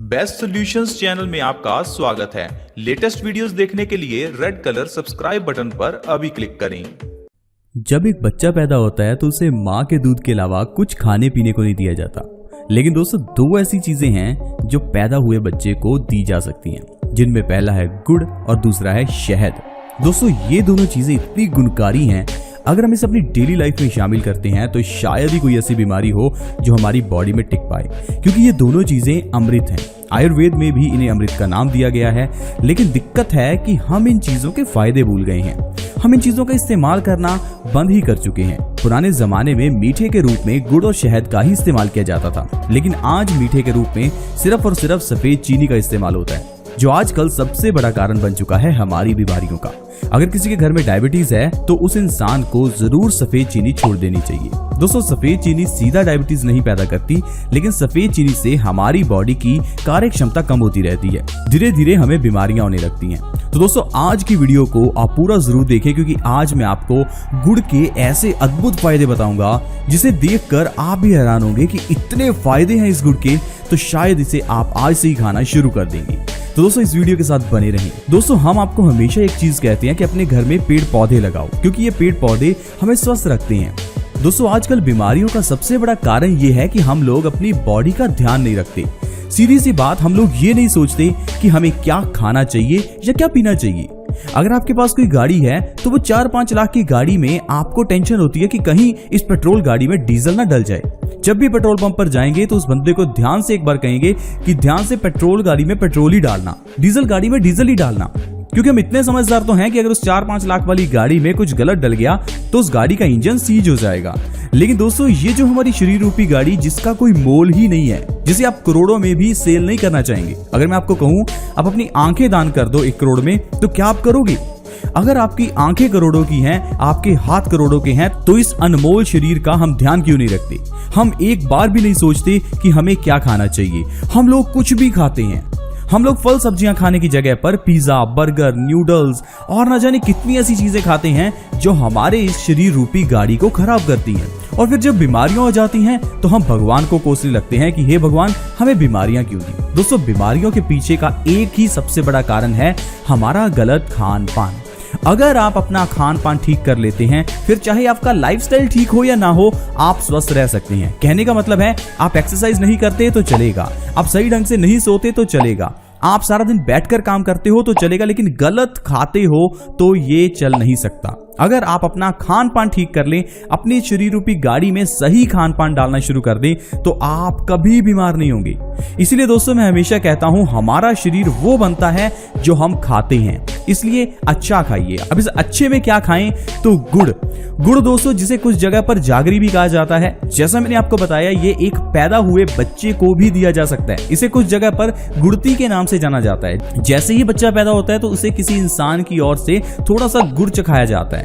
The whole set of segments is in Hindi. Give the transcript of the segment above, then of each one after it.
बेस्ट सॉल्यूशंस चैनल में आपका स्वागत है। लेटेस्ट वीडियोस देखने के लिए रेड कलर सब्सक्राइब बटन पर अभी क्लिक करें। जब एक बच्चा पैदा होता है तो उसे माँ के दूध के अलावा कुछ खाने पीने को नहीं दिया जाता। लेकिन दोस्तों, दो ऐसी चीजें हैं जो पैदा हुए बच्चे को दी जा सकती हैं, जिनमें पहला है गुड़ और दूसरा है शहद। दोस्तों, ये दोनों चीजें इतनी गुणकारी हैं, अगर हम इसे अपनी डेली लाइफ में शामिल करते हैं तो शायद ही कोई ऐसी बीमारी हो जो हमारी बॉडी में टिक पाए, क्योंकि ये दोनों चीजें अमृत हैं। आयुर्वेद में भी इन्हें अमृत का नाम दिया गया है। लेकिन दिक्कत है कि हम इन चीजों के फायदे भूल गए हैं। हम इन चीजों का इस्तेमाल करना बंद ही कर चुके हैं। पुराने जमाने में मीठे के रूप में गुड़ और शहद का ही इस्तेमाल किया जाता था, लेकिन आज मीठे के रूप में सिर्फ और सिर्फ सफेद चीनी का इस्तेमाल होता है, जो आजकल सबसे बड़ा कारण बन चुका है हमारी बीमारियों का। अगर किसी के घर में डायबिटीज है तो उस इंसान को जरूर सफेद चीनी छोड़ देनी चाहिए। दोस्तों, सफेद चीनी सीधा डायबिटीज नहीं पैदा करती, लेकिन सफेद चीनी से हमारी बॉडी की कार्य क्षमता कम होती रहती है। धीरे धीरे हमें बीमारियां होने लगती हैं। तो दोस्तों, आज की वीडियो को आप पूरा जरूर देखें, क्योंकि आज मैं आपको गुड़ के ऐसे अद्भुत फायदे बताऊंगा जिसे देखकर आप भी हैरान होंगे कि इतने फायदे हैं इस गुड़ के, तो शायद इसे आप आज से ही खाना शुरू कर देंगे। तो दोस्तों, इस वीडियो के साथ बने रहें। दोस्तों, हम आपको हमेशा एक चीज कहते हैं कि अपने घर में पेड़ पौधे लगाओ, क्योंकि ये पेड़ पौधे हमें स्वस्थ रखते हैं। दोस्तों, आजकल बीमारियों का सबसे बड़ा कारण ये है कि हम लोग अपनी बॉडी का ध्यान नहीं रखते। सीधी सी बात, हम लोग ये नहीं सोचते कि हमें क्या खाना चाहिए या क्या पीना चाहिए। अगर आपके पास कोई गाड़ी है तो वो 4-5 लाख की गाड़ी में आपको टेंशन होती है कि कहीं इस पेट्रोल गाड़ी में डीजल ना डल जाए। जब भी पेट्रोल पंप पर जाएंगे तो उस बंदे को ध्यान से एक बार कहेंगे कि ध्यान से पेट्रोल गाड़ी में पेट्रोल ही डालना, डीजल गाड़ी में डीजल ही डालना। क्योंकि हम इतने समझदार तो हैं कि अगर उस 4-5 लाख वाली गाड़ी में कुछ गलत डल गया तो उस गाड़ी का इंजन सीज हो जाएगा। लेकिन दोस्तों, ये जो हमारी शरीर रूपी गाड़ी, जिसका कोई मोल ही नहीं है, जिसे आप करोड़ों में भी सेल नहीं करना चाहेंगे, अगर मैं आपको कहूं आप अपनी आंखें दान कर दो 1 करोड़ में, तो क्या आप करोगे? अगर आपकी आंखें करोड़ों की हैं, आपके हाथ करोड़ों के हैं, तो इस अनमोल शरीर का हम ध्यान क्यों नहीं रखते? हम एक बार भी नहीं सोचते कि हमें क्या खाना चाहिए। हम लोग कुछ भी खाते हैं। हम लोग फल सब्जियां खाने की जगह पर पिज्जा, बर्गर, न्यूडल्स और न जाने कितनी ऐसी चीजें खाते हैं जो हमारे इस शरीर रूपी गाड़ी को खराब करती हैं। और फिर जब बीमारियां हो जाती हैं तो हम भगवान को कोसने लगते हैं कि हे भगवान, हमें बीमारियां क्यों दी? दोस्तों, बीमारियों के पीछे का एक ही सबसे बड़ा कारण है हमारा गलत खान पान। अगर आप अपना खान पान ठीक कर लेते हैं, फिर चाहे आपका लाइफस्टाइल ठीक हो या ना हो, आप स्वस्थ रह सकते हैं। कहने का मतलब है, आप एक्सरसाइज नहीं करते तो चलेगा, आप सही ढंग से नहीं सोते तो चलेगा, आप सारा दिन बैठकर काम करते हो तो चलेगा, लेकिन गलत खाते हो तो ये चल नहीं सकता। अगर आप अपना खान पान ठीक कर लें, अपनी शरीर रूपी गाड़ी में सही खान पान डालना शुरू कर दें, तो आप कभी बीमार नहीं होंगे। इसीलिए दोस्तों, मैं हमेशा कहता हूं, हमारा शरीर वो बनता है जो हम खाते हैं, इसलिए अच्छा खाइए। अब इस अच्छे में क्या खाएं? तो गुड़ दोस्तों, जिसे कुछ जगह पर जागरी भी कहा जाता है। जैसा मैंने आपको बताया, ये एक पैदा हुए बच्चे को भी दिया जा सकता है। इसे कुछ जगह पर गुड़ती के नाम से जाना जाता है। जैसे ही बच्चा पैदा होता है तो उसे किसी इंसान की ओर से थोड़ा सा गुड़ चखाया जाता है।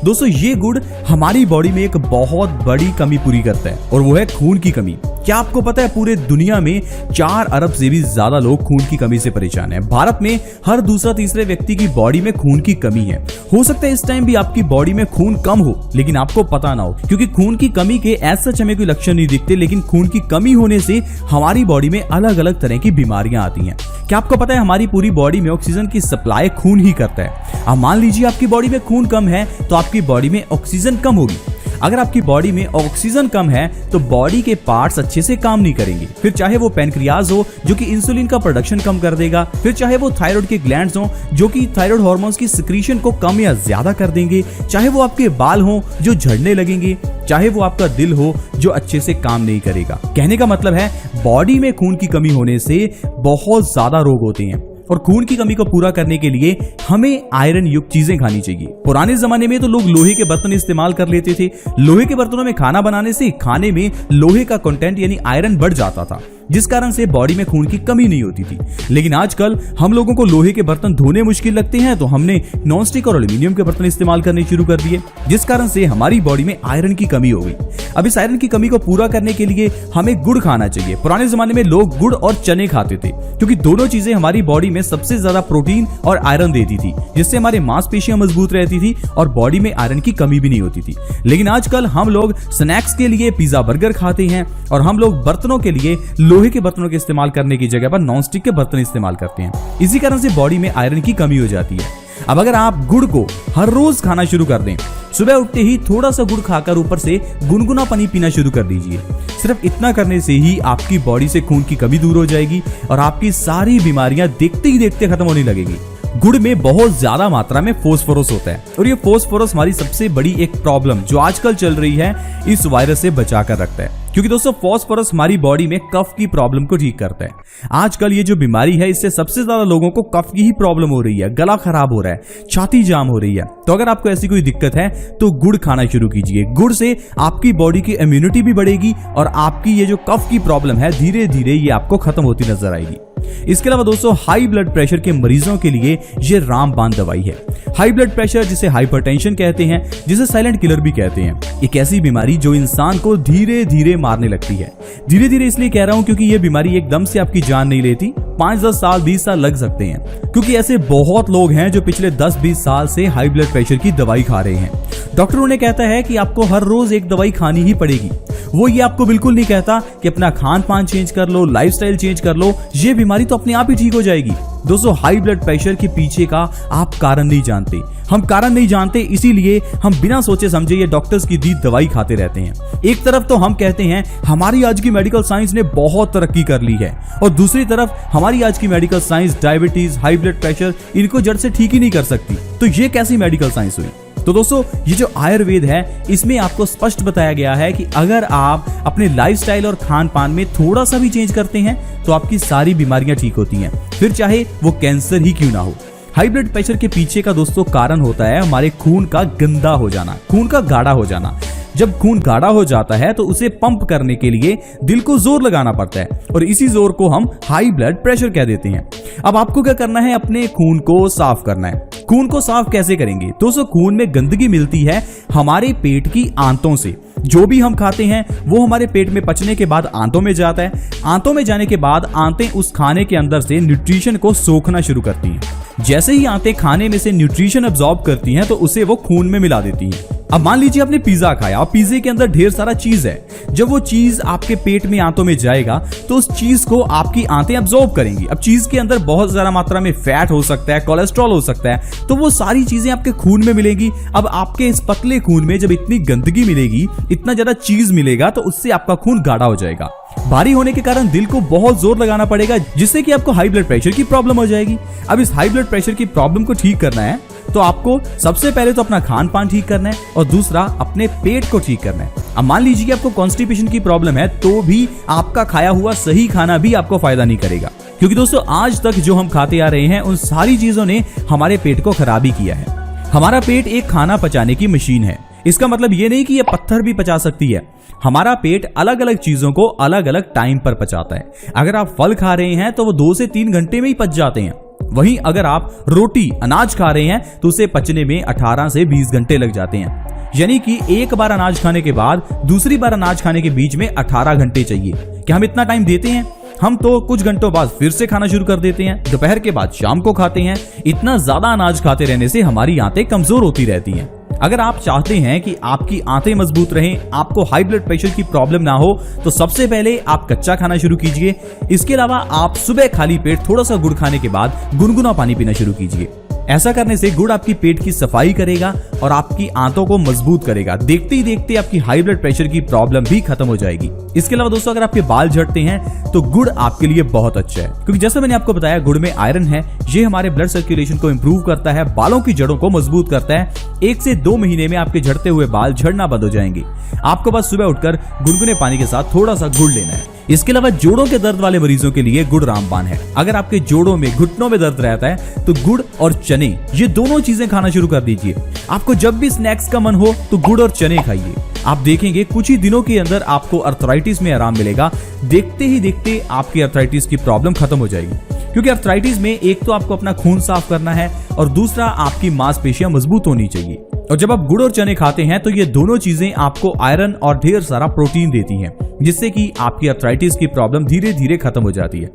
दोस्तों, ये गुड़ हमारी बॉडी में एक बहुत बड़ी कमी पूरी करता है, और वो है खून की कमी। क्या आपको पता है, पूरे दुनिया में 4 अरब से भी ज्यादा लोग खून की कमी से परेशान हैं। भारत में हर दूसरा तीसरे व्यक्ति की बॉडी में खून की कमी है। हो सकता है इस टाइम भी आपकी बॉडी में खून कम हो, लेकिन आपको पता ना हो, क्योंकि खून की कमी के ऐसा हमें कोई लक्षण नहीं दिखते, लेकिन खून की कमी होने से हमारी बॉडी में अलग अलग तरह की बीमारियां आती हैं। क्या आपको पता है, हमारी पूरी बॉडी में ऑक्सीजन की सप्लाई खून ही करता है। अब मान लीजिए आपकी बॉडी में खून कम है तो आपकी बॉडी में ऑक्सीजन कम होगी। अगर आपकी बॉडी में ऑक्सीजन कम है तो बॉडी के पार्ट्स अच्छे से काम नहीं करेंगे। फिर चाहे वो पैनक्रियाज हो जो कि इंसुलिन का प्रोडक्शन कम कर देगा, फिर चाहे वो थायराइड के ग्लैंड्स हो जो कि थायराइड हार्मोन्स की सिक्रीशन को कम या ज्यादा कर देंगे, चाहे वो आपके बाल हो जो झड़ने लगेंगे, चाहे वो आपका दिल हो जो अच्छे से काम नहीं करेगा। कहने का मतलब है, बॉडी में खून की कमी होने से बहुत ज्यादा रोग होते हैं, और खून की कमी को पूरा करने के लिए हमें आयरन युक्त चीजें खानी चाहिए। पुराने जमाने में तो लोग लोहे के बर्तन इस्तेमाल कर लेते थे। लोहे के बर्तनों में खाना बनाने से खाने में लोहे का कंटेंट यानी आयरन बढ़ जाता था, जिस कारण से बॉडी में खून की कमी नहीं होती थी। लेकिन आजकल हम लोगों को लोहे के बर्तन धोने मुश्किल लगते हैं, तो हमने नॉनस्टिक और एल्यूमिनियम के बर्तन इस्तेमाल करने शुरू कर दिए, जिस कारण से हमारी बॉडी में आयरन की कमी हो गई। अब इस आयरन की कमी को पूरा करने के लिए हमें गुड़ खाना चाहिए। पुराने जमाने में लोग गुड़ और चने खाते थे, क्योंकि दोनों चीजें हमारी बॉडी में सबसे ज्यादा प्रोटीन और आयरन देती थी, जिससे हमारे मांसपेशियां मजबूत रहती थी और बॉडी में आयरन की कमी भी नहीं होती थी। लेकिन आजकल हम लोग स्नैक्स के लिए पिज्जा, बर्गर खाते हैं, और हम लोग बर्तनों के लिए लोहे के बर्तनों के इस्तेमाल करने की जगह पर नॉनस्टिक के बर्तन इस्तेमाल करते हैं। इसी कारण से बॉडी में आयरन की कमी हो जाती है। अब अगर आप गुड़ को हर रोज खाना शुरू कर दें, सुबह उठते ही थोड़ा सा गुड़ खाकर ऊपर से गुनगुना पानी पीना शुरू कर दीजिए। सिर्फ इतना करने से ही आपकी बॉडी से खून की कमी दूर हो जाएगी और आपकी सारी बीमारियां देखते ही देखते खत्म होने लगेगी। गुड़ में बहुत ज्यादा मात्रा में फास्फोरस होता है और ये फास्फोरस हमारी सबसे बड़ी एक प्रॉब्लम जो आजकल चल रही है इस वायरस से बचाकर रखता है। क्योंकि दोस्तों फास्फोरस हमारी बॉडी में कफ की प्रॉब्लम को ठीक करता है। आजकल ये जो बीमारी है इससे सबसे ज्यादा लोगों को कफ की ही प्रॉब्लम हो रही है, गला खराब हो रहा है, छाती जाम हो रही है। तो अगर आपको ऐसी कोई दिक्कत है तो गुड़ खाना शुरू कीजिए। गुड़ से आपकी बॉडी की इम्यूनिटी भी बढ़ेगी और आपकी ये जो कफ की प्रॉब्लम है धीरे धीरे ये आपको खत्म होती नजर आएगी। इसके अलावा दोस्तों हाई ब्लड प्रेशर के मरीजों के लिए ये रामबाण दवाई है। हाई ब्लड प्रेशर जिसे हाइपरटेंशन कहते हैं, जिसे साइलेंट किलर भी कहते हैं, एक ऐसी बीमारी जो इंसान को धीरे धीरे मारने लगती है। धीरे धीरे इसलिए कह रहा हूं क्योंकि ये बीमारी एकदम से आपकी जान नहीं लेती, 5-10 साल 20 साल लग सकते हैं। क्योंकि ऐसे बहुत लोग हैं जो पिछले 10-20 साल से हाई ब्लड प्रेशर की दवाई खा रहे हैं। डॉक्टर उन्हें कहता है कि आपको हर रोज एक दवाई खानी ही पड़ेगी। वो ये आपको बिल्कुल नहीं कहता कि अपना खान पान चेंज कर लो, लाइफस्टाइल चेंज कर लो, ये बीमारी तो अपने आप ही ठीक हो जाएगी। दोस्तों हाई ब्लड प्रेशर के पीछे का आप कारण नहीं जानते। हम कारण नहीं जानते, इसीलिए हम बिना सोचे समझे ये डॉक्टर्स की दी दवाई खाते रहते हैं। एक तरफ तो हम कहते हैं हमारी आज की मेडिकल साइंस ने बहुत तरक्की कर ली है और दूसरी तरफ हमारी आज की medical science diabetes, high blood pressure इनको जड़ से ठीक ही नहीं कर सकती। तो ये कैसी मेडिकल साइंस हुई? तो दोस्तों ये जो आयुर्वेद है इसमें आपको स्पष्ट बताया गया है कि अगर आप अपने लाइफस्टाइल और खान पान में थोड़ा सा भी चेंज करते हैं तो आपकी सारी बीमारियां ठीक होती हैं, फिर चाहे वो कैंसर ही क्यों ना हो। हाई ब्लड प्रेशर के पीछे का दोस्तों कारण होता है हमारे खून का गंदा हो जाना, खून का गाढ़ा हो जाना। जब खून गाढ़ा हो जाता है तो उसे पंप करने के लिए दिल को जोर लगाना पड़ता है और इसी जोर को हम हाई ब्लड प्रेशर कह देते हैं। अब आपको क्या करना है? अपने खून को साफ करना है। खून को साफ कैसे करेंगे? दोस्तों खून में गंदगी मिलती है हमारे पेट की आंतों से। जो भी हम खाते हैं वो हमारे पेट में पचने के बाद आंतों में जाता है। आंतों में जाने के बाद आंतें उस खाने के अंदर से न्यूट्रिशन को सोखना शुरू करती हैं। जैसे ही आंतें खाने में से न्यूट्रिशन अब्सॉर्ब करती हैं तो उसे वो खून में मिला देती हैं। अब मान लीजिए आपने पिज्जा खाया, पिज्जे के अंदर ढेर सारा चीज है। जब वो चीज आपके पेट में आंतों में जाएगा तो उस चीज को आपकी आंतें अब्सॉर्ब करेंगी। अब चीज के अंदर बहुत ज्यादा मात्रा में फैट हो सकता है, कोलेस्ट्रॉल हो सकता है, तो वो सारी चीजें आपके खून में मिलेंगी। अब आपके इस पतले खून में जब इतनी गंदगी मिलेगी, इतना ज्यादा चीज मिलेगा तो उससे आपका खून गाढ़ा हो जाएगा। भारी होने के कारण दिल को बहुत जोर लगाना पड़ेगा जिससे कि आपको हाई ब्लड प्रेशर की प्रॉब्लम हो जाएगी। अब इस हाई ब्लड प्रेशर की प्रॉब्लम को ठीक करना है तो आपको सबसे पहले तो अपना खान पान ठीक करना है और दूसरा अपने पेट को ठीक करना है। अब मान लीजिए कि आपको कॉन्स्टिपेशन की प्रॉब्लम है तो भी आपका खाया हुआ सही खाना भी आपको फायदा नहीं करेगा, क्योंकि दोस्तों आज तक जो हम खाते आ रहे हैं उन सारी चीजों ने हमारे पेट को खराब ही किया है। हमारा पेट एक खाना पचाने की मशीन है। इसका मतलब ये नहीं कि ये पत्थर भी पचा सकती है। हमारा पेट अलग अलग चीजों को अलग अलग टाइम पर पचाता है। अगर आप फल खा रहे हैं तो वो 2 से 3 घंटे में ही पच जाते हैं। वहीं अगर आप रोटी अनाज खा रहे हैं तो उसे पचने में 18 से 20 घंटे लग जाते हैं। यानी कि एक बार अनाज खाने के बाद दूसरी बार अनाज खाने के बीच में 18 घंटे चाहिए। क्या हम इतना टाइम देते हैं? हम तो कुछ घंटों बाद फिर से खाना शुरू कर देते हैं, दोपहर के बाद शाम को खाते हैं। इतना ज्यादा अनाज खाते रहने से हमारी आंतें कमजोर होती रहती हैं। अगर आप चाहते हैं कि आपकी आंतें मजबूत रहें, आपको हाई ब्लड प्रेशर की प्रॉब्लम ना हो, तो सबसे पहले आप कच्चा खाना शुरू कीजिए। इसके अलावा आप सुबह खाली पेट थोड़ा सा गुड़ खाने के बाद गुनगुना पानी पीना शुरू कीजिए। ऐसा करने से गुड़ आपकी पेट की सफाई करेगा और आपकी आंतों को मजबूत करेगा। देखते ही देखते आपकी हाई ब्लड प्रेशर की प्रॉब्लम भी खत्म हो जाएगी। इसके अलावा दोस्तों अगर आपके बाल झड़ते हैं तो गुड़ आपके लिए बहुत अच्छा है, क्योंकि जैसा मैंने आपको बताया गुड़ में आयरन है। ये हमारे ब्लड सर्कुलेशन को इंप्रूव करता है, बालों की जड़ों को मजबूत करता है। 1 से 2 महीने में आपके झड़ते हुए बाल झड़ना बंद हो जाएंगे। आपको बस सुबह उठकर गुनगुने पानी के साथ थोड़ा सा गुड़ लेना है। इसके अलावा जोड़ों के दर्द वाले मरीजों के लिए गुड़ रामबाण है। अगर आपके जोड़ों में, घुटनों में दर्द रहता है तो गुड़ और चने, ये दोनों चीजें खाना शुरू कर दीजिए। आपको जब भी स्नैक्स का मन हो तो गुड़ और चने खाइए। आप देखेंगे कुछ ही दिनों के अंदर आपको अर्थराइटिस में आराम मिलेगा। देखते ही देखते आपकी अर्थराइटिस की प्रॉब्लम खत्म हो जाएगी, क्योंकि अर्थराइटिस में एक तो आपको अपना खून साफ करना है और दूसरा आपकी मांसपेशियां मजबूत होनी चाहिए। और जब आप गुड़ और चने खाते हैं तो ये दोनों चीजें आपको आयरन और ढेर सारा प्रोटीन देती हैं, जिससे कि आपकी अर्थराइटिस की प्रॉब्लम धीरे धीरे खत्म हो जाती है।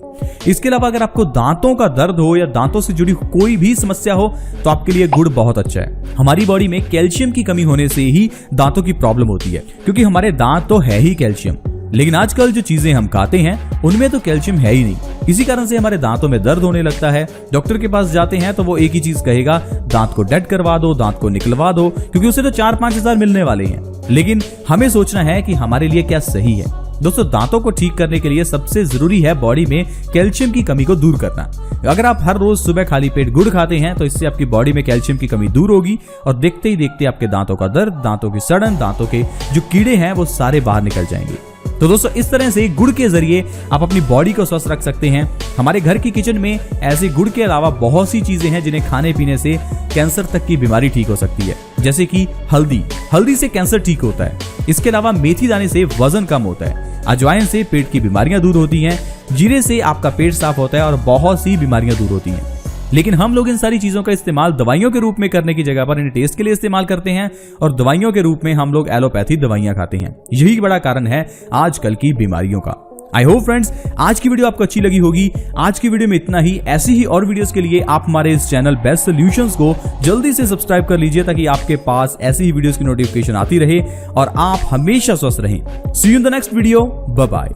इसके अलावा अगर आपको दांतों का दर्द हो या दांतों से जुड़ी कोई भी समस्या हो तो आपके लिए गुड़ बहुत अच्छा है। हमारी बॉडी में कैल्शियम की कमी होने से ही दांतों की प्रॉब्लम होती है, क्योंकि हमारे दांत तो है ही कैल्शियम। लेकिन आजकल जो चीजें हम खाते हैं उनमें तो कैल्शियम है ही नहीं। इसी कारण से हमारे दांतों में दर्द होने लगता है। डॉक्टर के पास जाते हैं तो वो एक ही चीज कहेगा, दांत को डेड करवा दो, दांत को निकलवा दो, क्योंकि उसे तो 4-5 हजार मिलने वाले हैं। लेकिन हमें सोचना है कि हमारे लिए क्या सही है। दोस्तों, दांतों को ठीक करने के लिए सबसे जरूरी है बॉडी में कैल्शियम की कमी को दूर करना। अगर आप हर रोज सुबह खाली पेट गुड़ खाते हैं तो इससे आपकी बॉडी में कैल्शियम की कमी दूर होगी और देखते ही देखते आपके दांतों का दर्द, दांतों की सड़न, दांतों के जो कीड़े हैं वो सारे बाहर निकल जाएंगे। तो दोस्तों, इस तरह से गुड़ के जरिए आप अपनी बॉडी को स्वस्थ रख सकते हैं। हमारे घर की किचन में ऐसे गुड़ के अलावा बहुत सी चीजें हैं जिन्हें खाने पीने से कैंसर तक की बीमारी ठीक हो सकती है, जैसे कि हल्दी से कैंसर ठीक होता है। इसके अलावा मेथी दाने से वजन कम होता है, अजवाइन से पेट की बीमारियां दूर होती हैं, जीरे से आपका पेट साफ होता है और बहुत सी बीमारियां दूर होती हैं। लेकिन हम लोग इन सारी चीजों का इस्तेमाल दवाइयों के रूप में करने की जगह पर इन्हें टेस्ट के लिए इस्तेमाल करते हैं और दवाइयों के रूप में हम लोग एलोपैथी दवाइयां खाते हैं। यही बड़ा कारण है आजकल की बीमारियों का। आई होप फ्रेंड्स, आज की वीडियो आपको अच्छी लगी होगी। आज की वीडियो में इतना ही। ऐसी ही और वीडियोस के लिए आप हमारे इस चैनल बेस्ट सॉल्यूशंस को जल्दी से सब्सक्राइब कर लीजिए ताकि आपके पास ऐसी ही वीडियोस की नोटिफिकेशन आती रहे और आप हमेशा स्वस्थ रहें। See you in the next video. Bye bye.